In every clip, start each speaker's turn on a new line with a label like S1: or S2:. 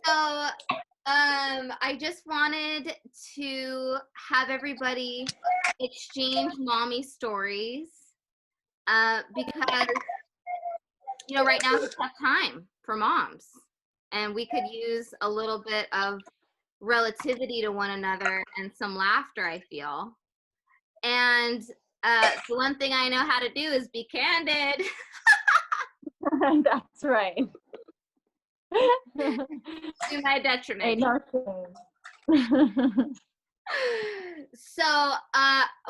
S1: So, I just wanted to have everybody exchange mommy stories, because right now is a tough time for moms, and we could use a little bit of relativity to one another and some laughter, I feel. And the one thing I know how to do is be candid.
S2: That's right.
S1: To my detriment.
S2: Hey, no shame.
S1: So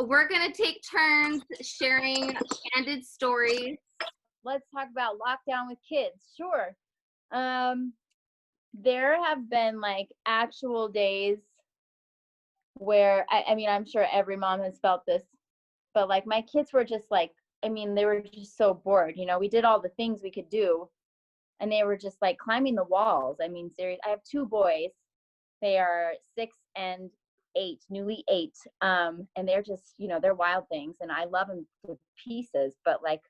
S1: we're gonna take turns sharing candid stories.
S2: Let's talk about lockdown with kids. Sure. There have been like actual days where I mean, I'm sure every mom has felt this, but like my kids were just like, I mean, they were just so bored. We did all the things we could do, and they were just like climbing the walls. I mean, seriously, I have two boys. They are 6 and 8, newly 8. And they're just, they're wild things, and I love them to pieces. But like,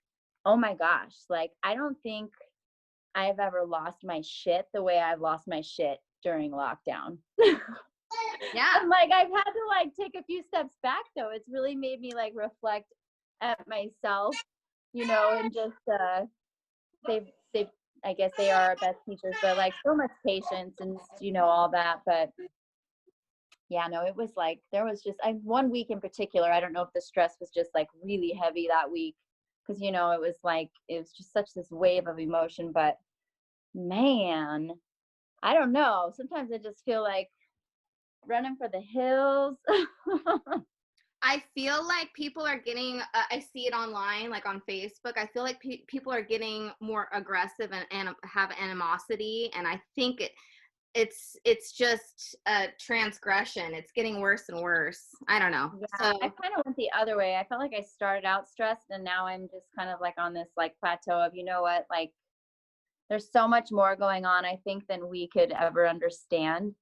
S2: oh my gosh, like I don't think I've ever lost my shit the way I've lost my shit during lockdown.
S1: Yeah.
S2: And like I've had to like take a few steps back though. It's really made me like reflect at myself, and just they've I guess they are our best teachers, but like so much patience and all that. But yeah, no, it was like there was just one week in particular, I don't know if the stress was just like really heavy that week, because it was just such this wave of emotion. But man, I don't know, sometimes I just feel like running for the hills.
S1: I feel like people are getting, I see it online, like on Facebook. I feel like people are getting more aggressive and have animosity. And I think it's just a transgression. It's getting worse and worse. I don't know.
S2: Yeah,
S1: So
S2: I kind of went the other way. I felt like I started out stressed, and now I'm just kind of like on this like plateau of, what, like there's so much more going on, I think, than we could ever understand.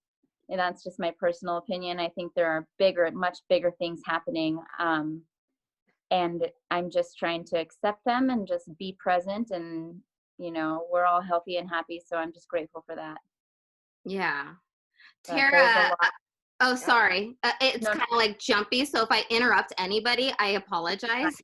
S2: And that's just my personal opinion. I think there are much bigger things happening. And I'm just trying to accept them and just be present. And, we're all healthy and happy. So I'm just grateful for that.
S1: yeah.
S2: But
S1: Tara, oh, sorry. It's kind of like jumpy. So if I interrupt anybody, I apologize.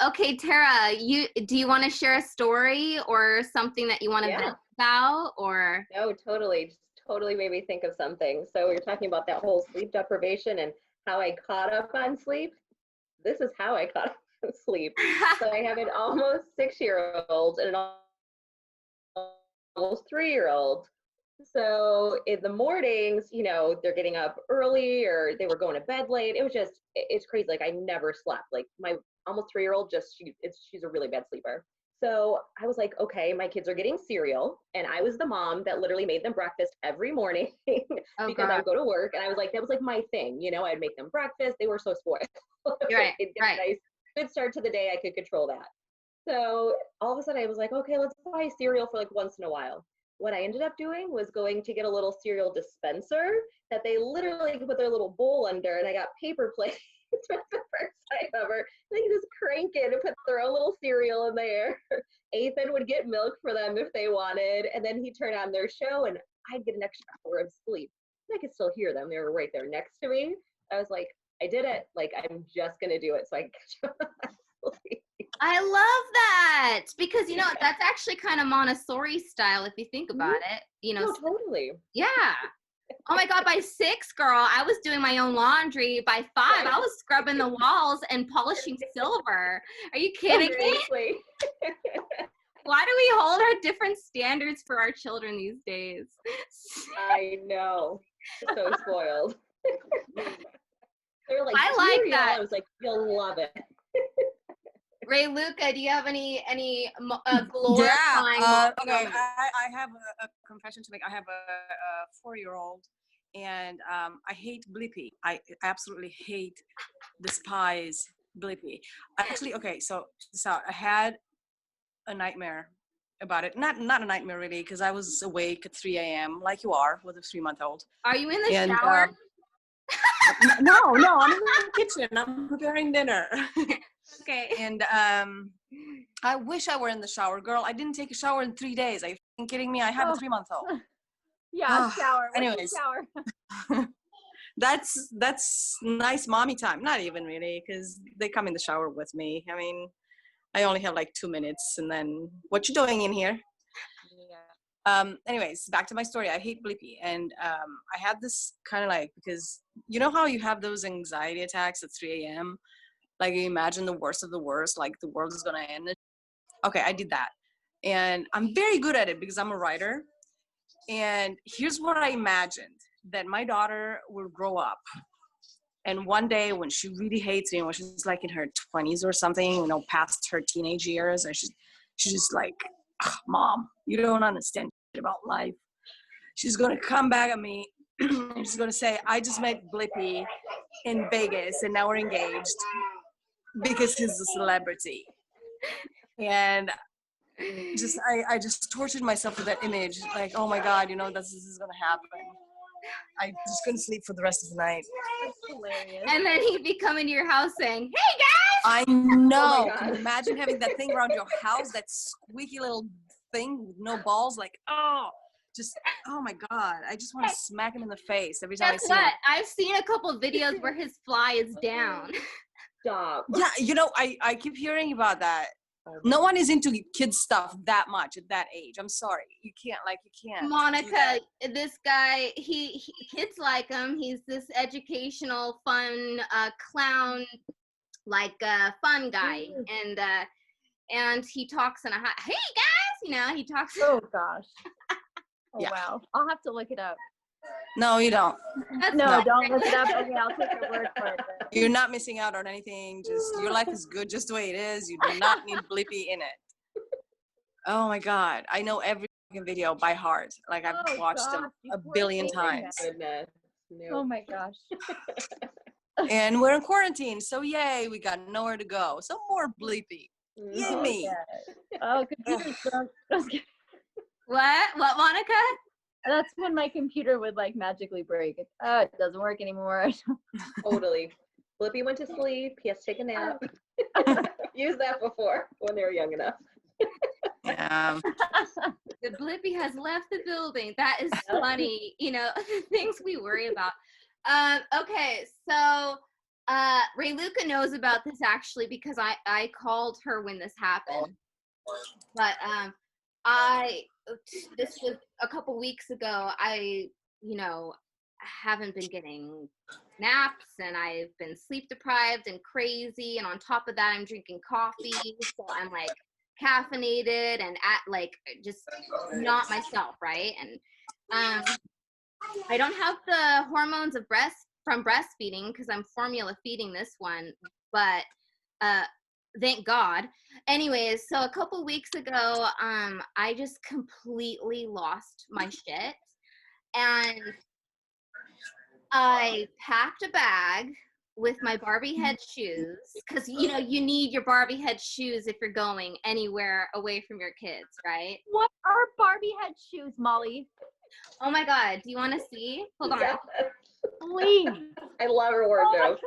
S1: Okay, Tara, do you want to share a story or something that you want to vent about, or?
S3: No, totally. Just totally made me think of something. So we were talking about that whole sleep deprivation and how I caught up on sleep. This is how I caught up on sleep. So I have an almost 6-year-old and an almost 3-year-old. So in the mornings, they're getting up early or they were going to bed late. It's crazy. Like I never slept. Like my almost 3-year-old, she's a really bad sleeper. So I was like, okay, my kids are getting cereal. And I was the mom that literally made them breakfast every morning because I would go to work. And I was like, that was like my thing. I'd make them breakfast. They were so spoiled.
S1: Right,
S3: A nice, good start to the day. I could control that. So all of a sudden I was like, okay, let's buy cereal for like once in a while. What I ended up doing was going to get a little cereal dispenser that they literally put their little bowl under, and I got paper plates for the first time ever. They could just crank it and put their own little cereal in there. Ethan would get milk for them if they wanted, and then he'd turn on their show, and I'd get an extra hour of sleep. And I could still hear them. They were right there next to me. I was like, I did it. Like, I'm just going to do it so I can catch up on my sleep.
S1: I love that, because that's actually kind of Montessori style if you think about it.
S3: No, totally.
S1: Yeah. Oh my God, by 6, girl, I was doing my own laundry. By 5, I was scrubbing the walls and polishing silver. Are you kidding me? Why do we hold our different standards for our children these days?
S3: I know. So spoiled. They're like,
S1: I like
S3: cereal.
S1: that.
S3: I was like, you'll love it.
S1: Ray Luca, do you have any glorifying?
S4: Okay, I have a confession to make. I have a 4-year-old, and I hate Blippi. I absolutely despise Blippi. Actually, okay, so I had a nightmare about it. Not a nightmare really, because I was awake at 3 a.m. like you are with a 3-month-old.
S1: Are you in the shower?
S4: No, I'm in the kitchen. I'm preparing dinner.
S1: Okay.
S4: And I wish I were in the shower, girl. I didn't take a shower in 3 days. I kidding me? I have a
S2: Oh.
S4: 3-month-old.
S2: Yeah, shower.
S4: Anyways.
S2: Shower.
S4: That's nice mommy time. Not even really, because they come in the shower with me. I mean, I only have like 2 minutes, and then what you doing in here?
S2: Yeah.
S4: Anyways, back to my story. I hate Blippi, and I had this kind of like, because you know how you have those anxiety attacks at 3 a.m. Like you imagine the worst of the worst, like the world is gonna end. Okay, I did that, and I'm very good at it because I'm a writer. And here's what I imagined: that my daughter will grow up, and one day when she really hates me, when she's like in her 20s or something, you know, past her teenage years, and she's just like, Mom, you don't understand about life. She's gonna come back at me and she's gonna say, I just met Blippi in Vegas and now we're engaged because he's a celebrity. And I just tortured myself with that image, like, oh my God, you know, this is gonna happen. I just couldn't sleep for the rest of the night.
S2: That's hilarious.
S1: And then he'd be coming to your house saying, "Hey guys!"
S4: I know.
S3: God.
S4: Can you imagine having that thing around your house, that squeaky little thing with no balls? Like, oh my God. I just want to smack him in the face every time
S1: Guess
S4: I see
S1: what?
S4: him.
S1: I've seen a couple of videos where his fly is down.
S3: Stop.
S4: Yeah, you know, I keep hearing about that. No one is into kids stuff that much at that age. I'm sorry. You can't do
S1: Monica,
S4: that.
S1: this guy, he kids like him. He's this educational, fun, clown, like fun guy, and he talks in a hey guys, you know, he talks.
S2: Oh gosh. Oh
S4: Yeah.
S2: wow. I'll have to look it up.
S4: No, you don't.
S2: No, don't look it up. Okay, I'll take your word for it.
S4: You're not missing out on anything. Just your life is good just the way it is. You do not need Blippi in it. Oh my God. I know every fucking video by heart. Like I've
S2: Oh,
S4: watched them
S2: gosh, you
S4: a
S2: poor
S4: billion
S2: thing.
S4: times.
S3: Goodness. No.
S2: Oh my gosh.
S4: And we're in quarantine, so yay, we got nowhere to go. So more Blippi. Yay
S3: Mhm.
S4: me.
S2: Oh, computer's broke.
S1: What, Monica?
S2: That's when my computer would like magically break. It doesn't work anymore.
S3: Totally. Blippi went to sleep. He has to take a nap. Use that before when they were young enough.
S4: Yeah.
S1: The Blippi has left the building. That is funny. You know, the things we worry about. Okay, so Ray Luca knows about this actually because I called her when this happened. But this was a couple weeks ago. I, you know, haven't been getting naps and I've been sleep deprived and crazy, and on top of that I'm drinking coffee, so I'm like caffeinated and like just not myself, right? And I don't have the hormones of from breastfeeding because I'm formula feeding this one, but thank God. Anyways, so a couple weeks ago, I just completely lost my shit, and I packed a bag with my Barbie head shoes, because you know you need your Barbie head shoes if you're going anywhere away from your kids, right?
S2: What are Barbie head shoes, Molly?
S1: Oh my God, do you want to see? Hold on.
S3: Yes.
S2: Please.
S3: I love her wardrobe.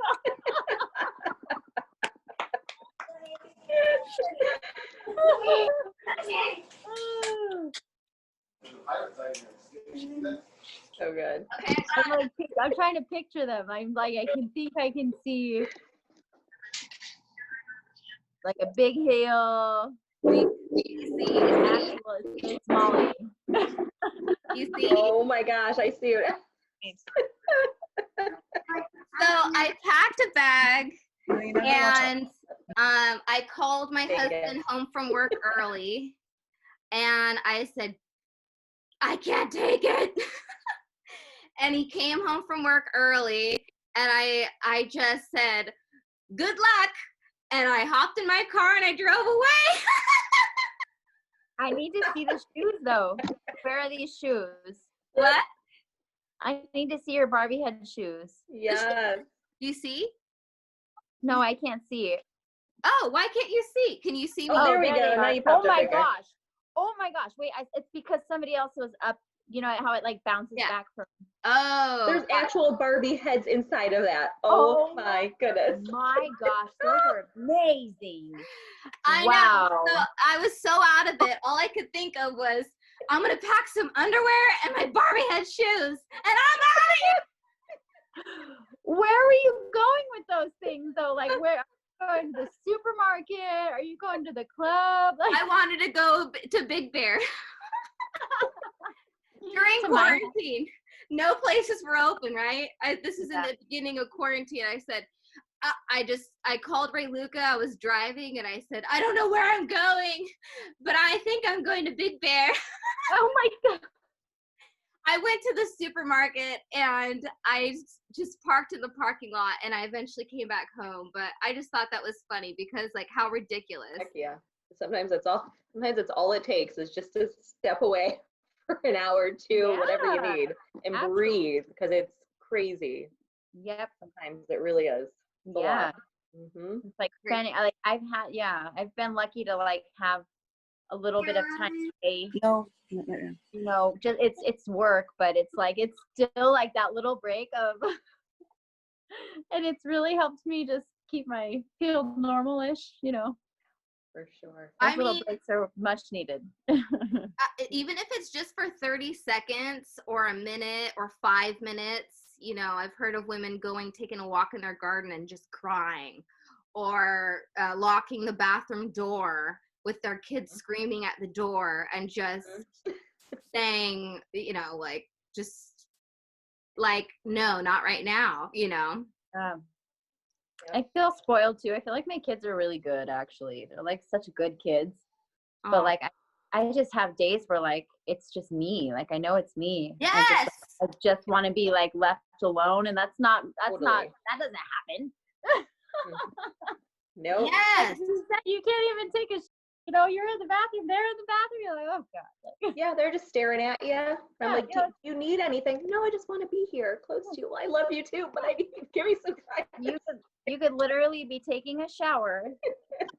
S3: So good.
S1: Okay,
S2: I'm trying to picture them. I'm like, I can see like a big heel.
S1: you see?
S2: Actual, it's Molly.
S1: You see?
S3: Oh my gosh, I see it.
S1: So I packed a bag, and I called my husband home from work early, and I said, I can't take it. And he came home from work early, and I just said, good luck. And I hopped in my car and I drove away.
S2: I need to see the shoes though. Where are these shoes?
S1: What?
S2: I need to see your Barbie head shoes.
S3: Yes.
S1: Do you see?
S2: No, I can't see it.
S1: Oh, why can't you see? Can you see me?
S3: Oh, there we
S2: they
S3: go. Now
S2: are.
S3: you popped
S2: Oh
S3: up
S2: my
S3: bigger.
S2: gosh. Oh my gosh. Wait, it's because somebody else was up. You know how it like bounces back from.
S1: Oh.
S3: There's actual Barbie heads inside of that. Oh my goodness.
S2: My gosh, those are amazing.
S1: I
S2: Wow.
S1: know. So I was so out of it. All I could think of was, I'm going to pack some underwear and my Barbie head shoes, and I'm out of here.
S2: Where were you going with those things though? Like, where are you going to the supermarket? Are you going to the club? Like,
S1: I wanted to go to Big Bear during
S2: to my-
S1: quarantine. No places were open, right? This is in the beginning of quarantine. I said, I called Ray Luca. I was driving and I said, I don't know where I'm going, but I think I'm going to Big Bear.
S2: Oh my God.
S1: I went to the supermarket and I just parked in the parking lot, and I eventually came back home. But I just thought that was funny because, like, how ridiculous.
S3: Heck yeah. Sometimes it's all it takes is just to step away for an hour or two, whatever you need, and breathe, because it's crazy.
S2: Yep.
S3: Sometimes it really is. It's a lot.
S2: It's like spending, like, I've been lucky to like have a little bit of time today.
S4: No.
S2: You know, just it's work, but it's like it's still like that little break of and it's really helped me just feel normal-ish, you know.
S3: For sure.
S2: Those little breaks are much needed.
S1: Even if it's just for 30 seconds or a minute or 5 minutes, you know, I've heard of women taking a walk in their garden and just crying, or locking the bathroom door with their kids screaming at the door and just saying, you know, like, just like, no, not right now, you know.
S2: I feel spoiled too. I feel like my kids are really good, actually. They're like such good kids. But like I just have days where like it's just me. Like I know it's me.
S1: Yes.
S2: I just want to be like left alone, and that doesn't happen.
S3: Nope.
S1: Yes.
S2: You can't even take a you know, you're in the bathroom, they're in the bathroom, you're like, oh God. Like,
S3: Yeah, they're just staring at you. I'm like, do you need anything? No, I just want to be here close to you. Well, I love you too, but I need give me some time.
S2: You could literally be taking a shower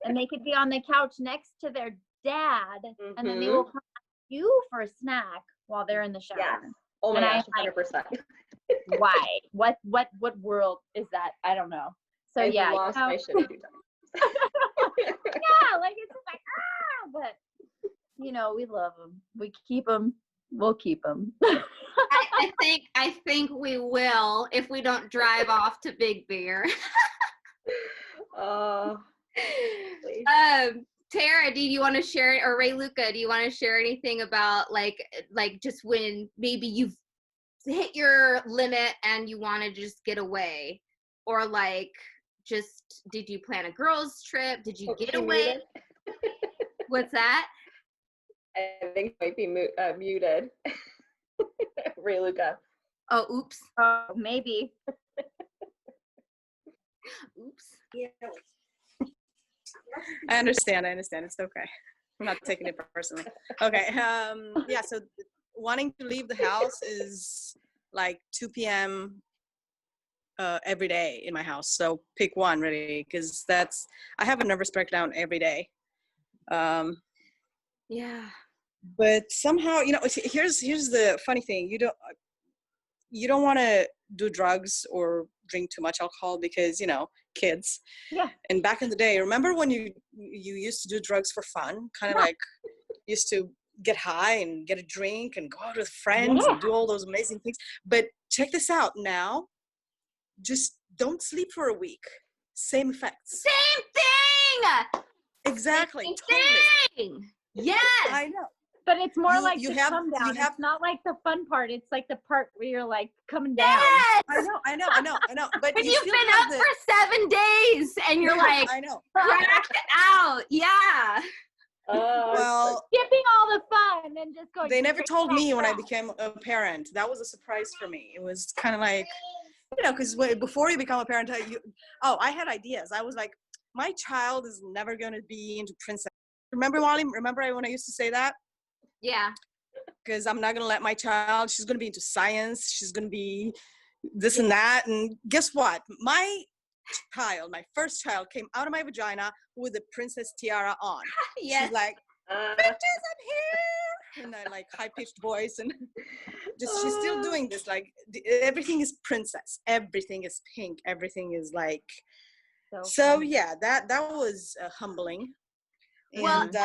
S2: and they could be on the couch next to their dad, and then they will come to you for a snack while they're in the shower.
S3: Yes. Oh my gosh, 100%.
S2: Why? What world is that? I don't know. So
S3: I've
S2: yeah,
S3: lost my shit a few times.
S2: Yeah, like it's just like but you know, we love them. We keep them. We'll keep them.
S1: I think we will if we don't drive off to Big Bear. Tara, do you want to share, or Ray Luca, do you want to share anything about like just when maybe you've hit your limit and you want to just get away, or like just did you plan a girls trip? Did you get away? What's that?
S3: I think it might be muted. Ray Luca.
S1: Oh, oops.
S2: Oh, maybe.
S1: Oops.
S3: Yeah.
S4: I understand. It's okay. I'm not taking it personally. Okay. Yeah. So wanting to leave the house is like 2 p.m. Every day in my house. So pick one, really, because I have a nervous breakdown every day.
S1: Yeah.
S4: But somehow, you know, here's the funny thing. You don't want to do drugs or drink too much alcohol because, you know, kids.
S2: Yeah.
S4: And back in the day, remember when you used to do drugs for fun? Kind of like used to get high and get a drink and go out with friends and do all those amazing things. But check this out now. Just don't sleep for a week. Same effects.
S1: Same thing.
S4: Exactly.
S1: Same thing. Yes.
S4: I know.
S2: But it's more like
S4: you
S2: the
S4: have-
S2: come down.
S4: you have-
S2: It's not like the fun part. It's like the part where you're like coming down.
S1: Yes.
S4: I know. But
S1: When
S4: you
S1: you've
S4: still
S1: been
S4: have
S1: up for 7 days and you're like
S4: I know.
S1: cracked out. Yeah.
S4: Well,
S2: Skipping all the fun and just going.
S4: they never
S2: straight
S4: told
S2: to
S4: me
S2: that
S4: when I
S2: crack.
S4: became a parent. That was a surprise for me. It was kind of like, you know, because before you become a parent, I had ideas. I was like, my child is never going to be into princess. Remember, Molly? Remember when I used to say that?
S1: Yeah.
S4: Because I'm not going to let my child, she's going to be into science. She's going to be this and that. And guess what? My first child came out of my vagina with a princess tiara on.
S1: Yes.
S4: She's like, bitches, I'm here. And I like high-pitched voice and just, she's still doing this. Like everything is princess. Everything is pink. Everything is like, so yeah, that was humbling.
S1: Well,
S4: And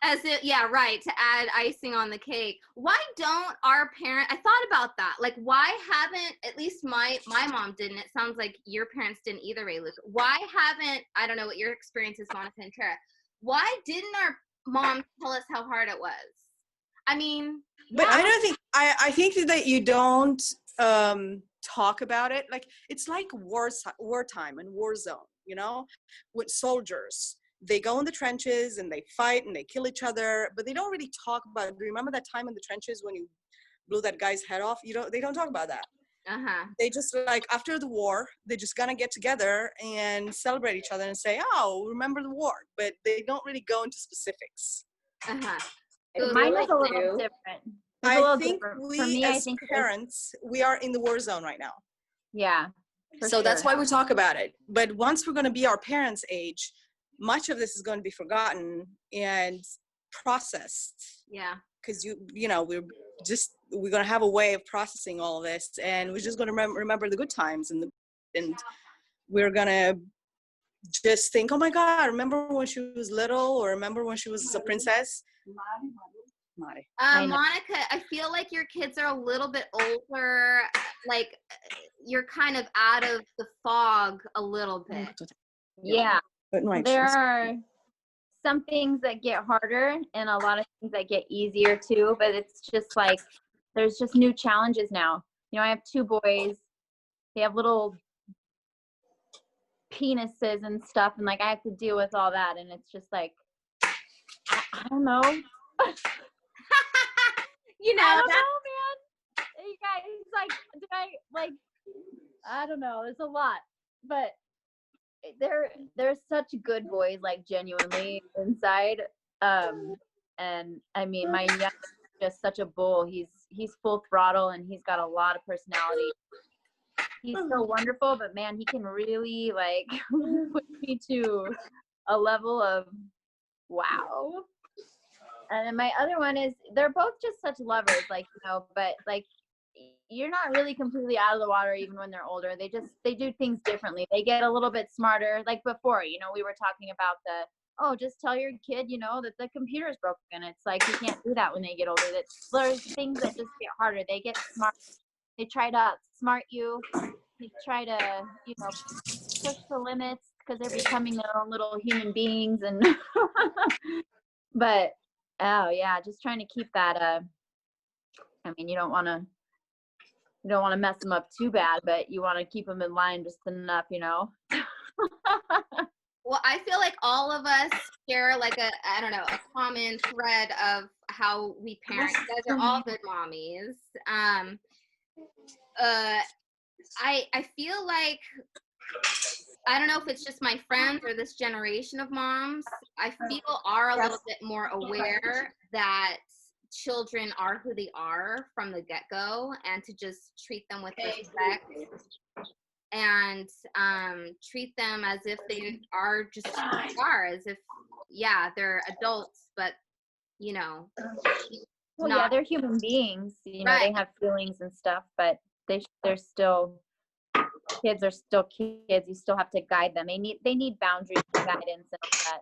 S1: as it, yeah, right, to add icing on the cake. Why don't our parents, I thought about that. Like, why haven't, at least my mom didn't, it sounds like your parents didn't either, Ray Luke. Why haven't, I don't know what your experience is, Monica and Tara. Why didn't our mom tell us how hard it was? I mean,
S4: but I don't think, I think that you don't talk about it. Like, it's like wartime and war zone, you know, with soldiers. They go in the trenches and they fight and they kill each other, but they don't really talk about it. Remember that time in the trenches when you blew that guy's head off? They don't talk about that. They just, like, after the war, they're just gonna get together and celebrate each other and say, oh, remember the war, but they don't really go into specifics.
S2: Mine was a little different.
S4: I think we as parents, we are in the war zone right now.
S2: Yeah.
S4: So that's why we talk about it. But once we're going to be our parents' age, much of this is going to be forgotten and processed.
S1: Yeah.
S4: Because you know, we're going to have a way of processing all of this, and we're just going to remember the good times, and we're going to just think, oh my God, remember when she was little, or remember when she was a princess?
S1: Monica, I feel like your kids are a little bit older. Like, you're kind of out of the fog a little bit.
S2: Yeah. There are some things that get harder and a lot of things that get easier too, but it's just like, there's just new challenges now. You know, I have 2 boys. They have little penises and stuff, and like I have to deal with all that, and it's just like, I don't know.
S1: You know,
S2: I don't know, man. You guys, I don't know. There's a lot, but they're such good boys, like genuinely inside. And I mean, my youngest is just such a bull. He's full throttle, and he's got a lot of personality. He's so wonderful, but man, he can really like put me to a level of wow. And then my other one is, they're both just such lovers, like, you know, but like, you're not really completely out of the water even when they're older. They do things differently. They get a little bit smarter. Like before, you know, we were talking about just tell your kid, you know, that the computer's broken. It's like, you can't do that when they get older. There's things that just get harder. They get smart. They try to outsmart you. They try to, you know, push the limits because they're becoming their own little human beings. And but oh yeah, just trying to keep that. I mean, you don't want to mess them up too bad, but you want to keep them in line just enough, you know.
S1: Well, I feel like all of us share like a common thread of how we parent. You guys are all good mommies. I feel like, I don't know if it's just my friends or this generation of moms, I feel are a little bit more aware that children are who they are from the get-go, and to just treat them with respect and treat them as if they are just who they are, as if, yeah, they're adults, but, you know.
S2: Well, yeah, they're human beings. You know, they have feelings and stuff, but they're still, kids are still kids. You still have to guide them. They need boundaries and guidance and all that.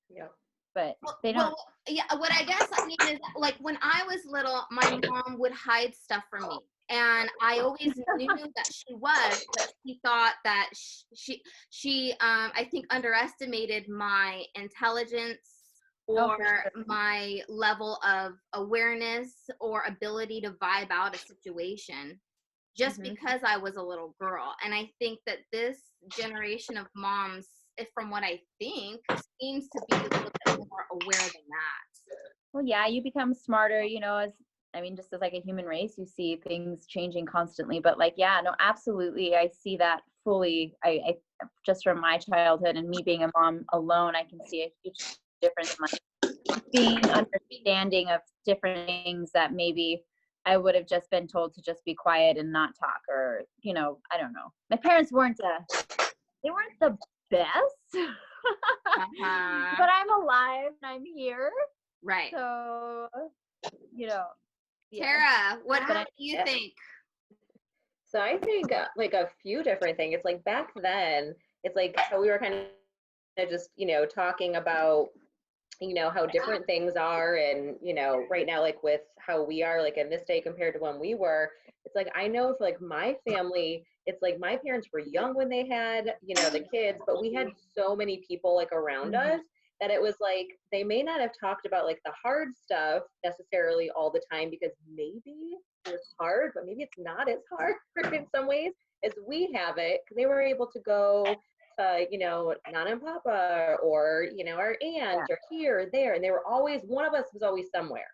S2: Yeah. But they don't.
S1: Well, yeah, what I guess I mean is, like, when I was little, my mom would hide stuff from me. And I always knew that she was, but she thought that she I think underestimated my intelligence or my level of awareness or ability to vibe out a situation, just because I was a little girl. And I think that this generation of moms, from what I think, seems to be a little bit more aware than that.
S2: Well, yeah, you become smarter, you know, just as like a human race, you see things changing constantly. But like, yeah, no, absolutely. I see that fully. I just from my childhood and me being a mom alone, I can see a huge difference in like being understanding of different things that maybe I would have just been told to just be quiet and not talk, or, you know, I don't know. My parents weren't the best, but I'm alive and I'm here.
S1: Right.
S2: So, you know.
S1: Tara, what do you think?
S3: So I think like a few different things. It's like back then, it's like how we were kind of just, you know, talking about how different things are. And, right now, like with how we are, like in this day compared to when we were, it's like, I know for like my family, it's like my parents were young when they had, the kids, but we had so many people like around us that it was like, they may not have talked about like the hard stuff necessarily all the time because maybe it was hard, but maybe it's not as hard in some ways as we have it. 'Cause they were able to go to, Nana and Papa or, our aunt or here or there. And they were always, one of us was always somewhere,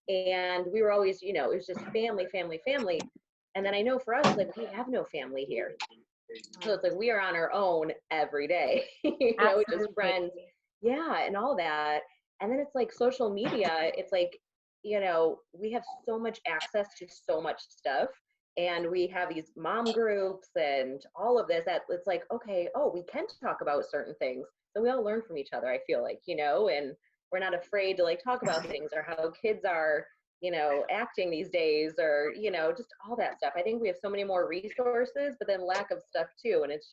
S3: and we were always, it was just family, family, family. And then I know for us, like we have no family here. So it's like we are on our own every day, just friends. Yeah, and all that. And then it's like social media, it's like, we have so much access to so much stuff. And we have these mom groups and all of this that it's like, okay, oh, we can talk about certain things. So we all learn from each other, I feel like, and we're not afraid to like talk about things or how kids are, acting these days or, just all that stuff. I think we have so many more resources, but then lack of stuff too. And it's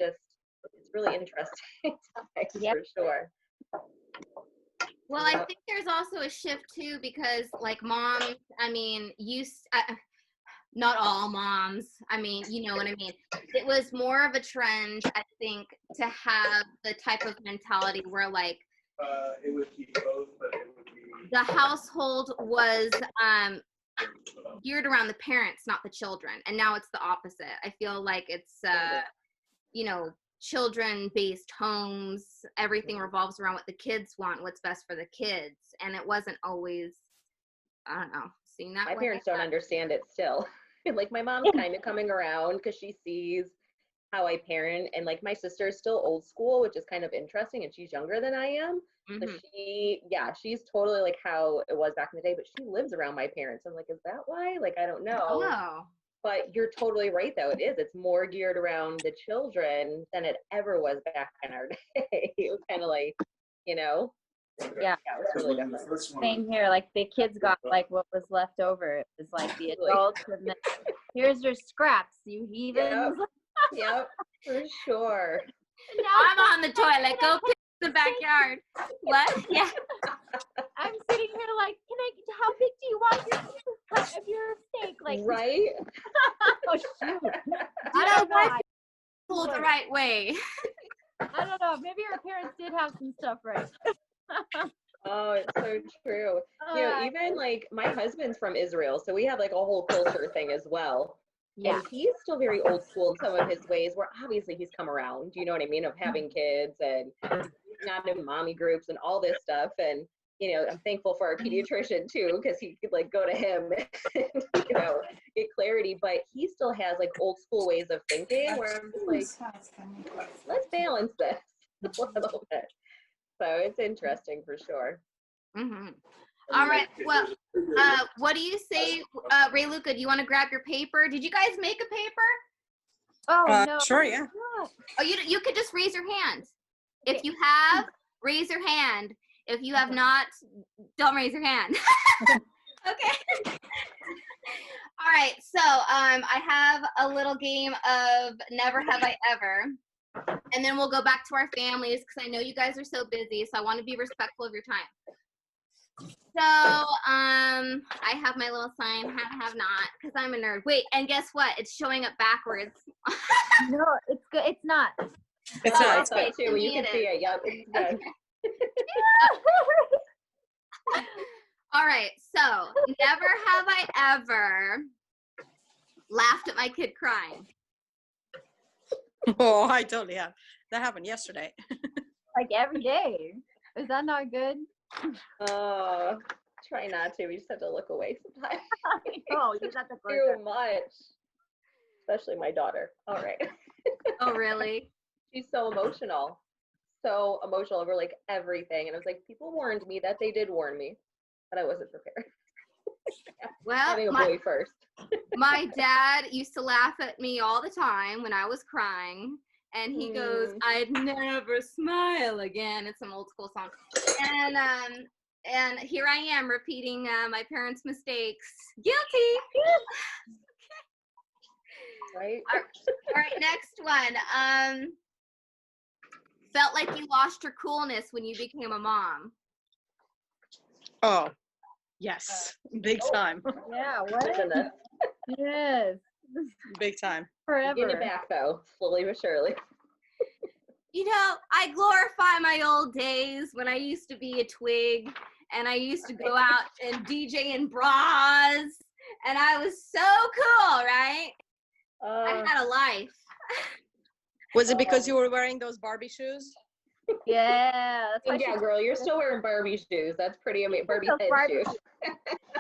S3: really interesting times for sure.
S1: Well, I think there's also a shift too, because like moms, I mean, not all moms, I mean, you know what I mean? It was more of a trend, I think, to have the type of mentality where like
S5: it would be both, but it would be
S1: the household was geared around the parents, not the children. And now it's the opposite. I feel like it's, children-based homes. Everything revolves around what the kids want, what's best for the kids. And it wasn't always, I don't know, seen that way.
S3: My parents don't understand it still. Like my mom's kind of coming around because she sees how I parent, and like my sister is still old school, which is kind of interesting, and she's younger than I am. So she's totally like how it was back in the day, but she lives around my parents. I'm like, is that why? Like, I don't know.
S1: Oh.
S3: But you're totally right, though. It is. It's more geared around the children than it ever was back in our day. It was kind of like,
S2: Yeah,
S3: it was really different.
S2: Same here. Like the kids got like what was left over. It was like the adults, and then here's your scraps, you heathens.
S3: Yep, for sure.
S1: I'm on the toilet. Go piss in the backyard. What? Yeah.
S2: I'm sitting here like, how big do you want your cut of your steak? Like,
S3: right?
S2: Oh shoot!
S1: I don't know. Pulled the right way.
S2: I don't know. Maybe our parents did have some stuff right.
S3: Oh, it's so true. Even like my husband's from Israel, so we have like a whole culture thing as well. Yeah. And he's still very old school in some of his ways, where obviously he's come around, you know what I mean, of having kids and not in mommy groups and all this stuff. And, I'm thankful for our pediatrician too, because he could like go to him and, get clarity. But he still has like old school ways of thinking where I'm just like, let's balance this a little bit. So it's interesting for sure.
S1: Mm-hmm. All right. Well, what do you say, Ray Luca? Do you want to grab your paper? Did you guys make a paper?
S2: Oh no.
S4: Sure, yeah.
S1: Oh, you could just raise your hand. If you have, raise your hand. If you have not, don't raise your hand. Okay. All right. So I have a little game of Never Have I Ever. And then we'll go back to our families because I know you guys are so busy. So I want to be respectful of your time. So I have my little sign, have not, because I'm a nerd. Wait, and guess what? It's showing up backwards.
S2: No, it's good. It's not.
S4: It's not. It's
S3: good too. You can see it. Yep, it's good.
S1: Okay. All right. So never have I ever laughed at my kid crying.
S4: Oh, I totally have. That happened yesterday.
S2: Like every day. Is that not good?
S3: Try not to. We just have to look away sometimes.
S2: Oh, you got the
S3: too much. Especially my daughter. All right.
S1: Oh, really?
S3: She's so emotional over like everything. And I was like, people warned me that they did warn me, but I wasn't prepared.
S1: Well,
S3: having a boy first.
S1: My dad used to laugh at me all the time when I was crying. And he goes, I'd never smile again. It's some old school song. And here I am repeating my parents' mistakes. Guilty.
S3: Right.
S1: All right, next one. Felt like you lost your coolness when you became a mom.
S4: Oh, yes, big time,
S2: Yeah,
S3: My
S2: what?
S3: goodness.
S2: Yes.
S4: big time.
S3: Getting it
S2: Forever.
S3: back though, slowly but surely.
S1: You know, I glorify my old days when I used to be a twig and I used to go out and DJ in bras and I was so cool, right? I had a life.
S4: Was it because you were wearing those Barbie shoes?
S2: Yeah. That's why
S3: Yeah, girl, you're still wearing Barbie shoes. That's pretty amazing. Barbie
S2: those
S3: head
S2: Barbie
S3: shoes.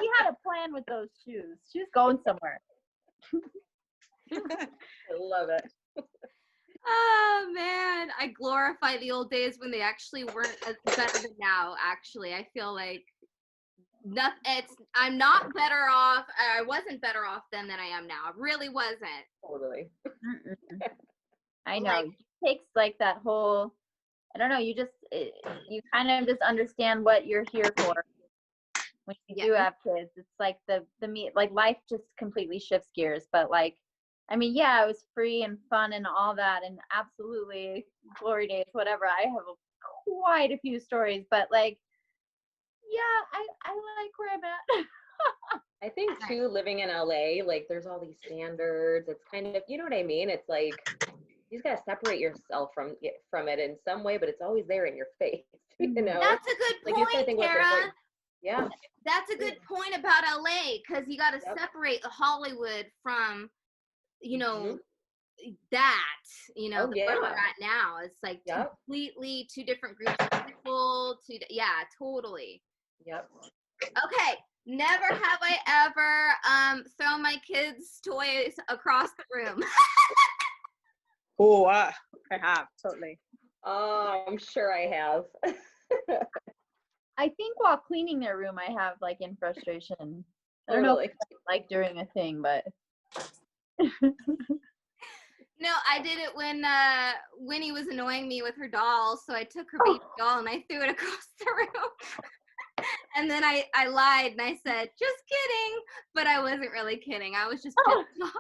S2: She had a plan with those shoes. She was going somewhere.
S3: I love it.
S1: Oh man, I glorify the old days when they actually weren't as better than now. Actually, I feel like I'm not better off. I wasn't better off then than I am now. I really wasn't.
S3: Totally.
S2: Mm-mm. I know.
S1: Like,
S2: It takes like that whole, I don't know, you kind of just understand what you're here for when you do have kids. It's like like life just completely shifts gears. But like, I mean, yeah, it was free and fun and all that, and absolutely glory days, whatever. I have quite a few stories, but like, yeah, I like where I'm at.
S3: I think too, living in LA, like there's all these standards. It's kind of, you know what I mean? It's like you just gotta separate yourself from it in some way, but it's always there in your face. You know?
S1: that's a good
S3: Like you just gotta
S1: point,
S3: think what's
S1: Tara.
S3: right. Yeah.
S1: That's a good point about LA because you got to
S3: Yep.
S1: separate Hollywood from, you know,
S3: Mhm.
S1: that,
S3: Oh,
S1: where we're
S3: yeah.
S1: at now. It's like
S3: Yep.
S1: completely two different groups of people. Yeah, totally.
S3: Yep.
S1: Okay, never have I ever thrown my kids' toys across the room.
S4: Oh, I have, totally.
S3: Oh, I'm sure I have.
S2: I think while cleaning their room, I have like in frustration. I don't know
S3: Totally.
S2: if it's, like during a thing, but
S1: No, I did it when Winnie was annoying me with her doll, so I took her baby doll and I threw it across the room. And then I lied and I said, just kidding, but I wasn't really kidding. I was just pissed off.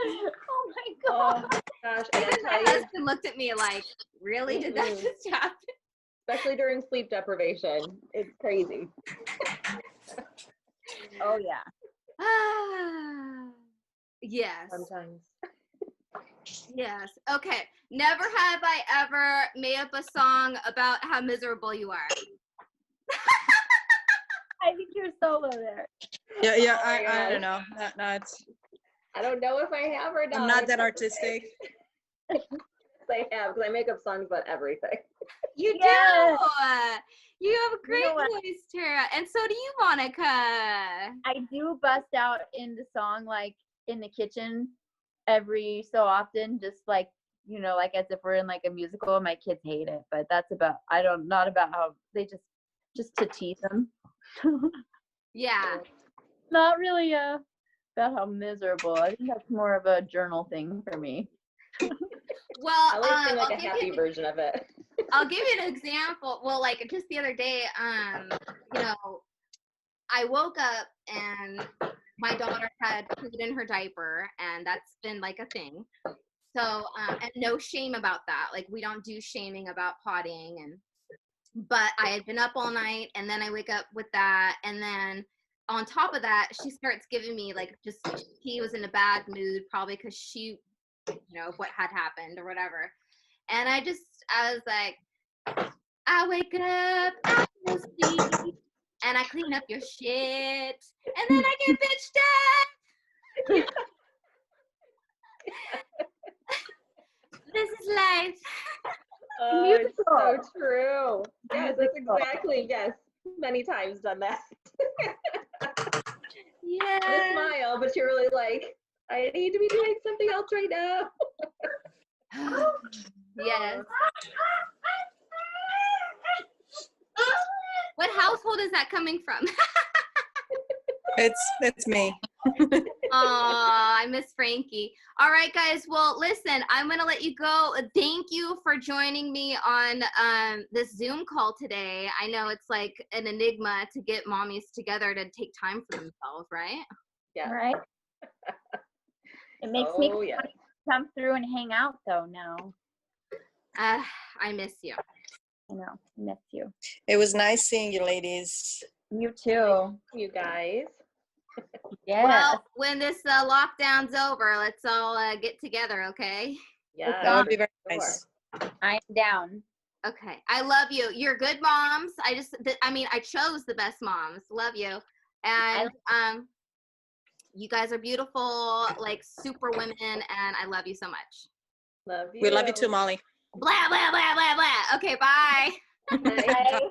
S2: oh my
S3: Oh
S2: god.
S3: gosh. And I
S1: Even my
S3: tell you,
S1: husband looked at me like, really? Did that
S3: Mm-mm.
S1: just happen?
S3: especially during sleep deprivation, it's crazy.
S2: Oh yeah.
S1: Yes.
S3: Sometimes.
S1: Yes. Okay. Never have I ever made up a song about how miserable you are.
S2: I think you're solo there.
S4: Yeah,
S3: Oh my
S4: I don't
S3: gosh.
S4: know. Not.
S3: I don't know if I have or not.
S4: I'm not that artistic.
S3: Yes, I have, because I make up songs about everything.
S1: You
S2: Yes.
S1: do. You have a
S2: You know
S1: great
S2: what?
S1: voice, Tara. And so do you, Monica.
S2: I do bust out into song like in the kitchen every so often, just like, you know, like as if we're in like a musical. My kids hate it, but that's about, not about how they just to tease them.
S1: Yeah.
S2: Not really about how miserable. I think that's more of a journal thing for me.
S1: Well,
S3: I like sing like
S1: I'll
S3: a
S1: give
S3: happy
S1: you
S3: version of it.
S1: I'll give you an example. Well, like just the other day, I woke up and my daughter had pooped in her diaper, and that's been like a thing. So, and no shame about that. Like we don't do shaming about pottying, but I had been up all night, and then I wake up with that, and then on top of that, she starts giving me like he was in a bad mood, probably because she, what had happened or whatever. And I was like, I wake up, I go sleep, and I clean up your shit, and then I get bitched at. This is life.
S3: Oh, it's so
S2: Musical.
S3: true. Yes, that's
S2: Musical.
S3: exactly, yes. Many times done that. You
S1: Yeah.
S3: smile, but you're really like, I need to be doing something else right now.
S1: Yes. What household is that coming from?
S4: It's me.
S1: Aw, I miss Frankie. All right, guys. Well, listen, I'm going to let you go. Thank you for joining me on this Zoom call today. I know it's like an enigma to get mommies together to take time for themselves, right?
S3: Yeah.
S2: Right? It makes me
S3: Oh, yeah.
S2: come through and hang out though now.
S1: I miss you.
S2: I know. I miss you.
S6: It was nice seeing you ladies.
S2: You too.
S3: You guys.
S2: Yes.
S1: Well, when this lockdown's over, let's all get together, okay?
S3: Yeah.
S6: That would be very
S3: Sure.
S6: nice.
S2: I'm down.
S1: Okay. I love you. You're good moms. I chose the best moms. Love you. And you guys are beautiful, like super women, and I love you so much.
S3: Love you.
S6: We love you too, Molly.
S1: Blah, blah, blah, blah, blah. Okay, bye.
S3: Bye.
S2: Bye.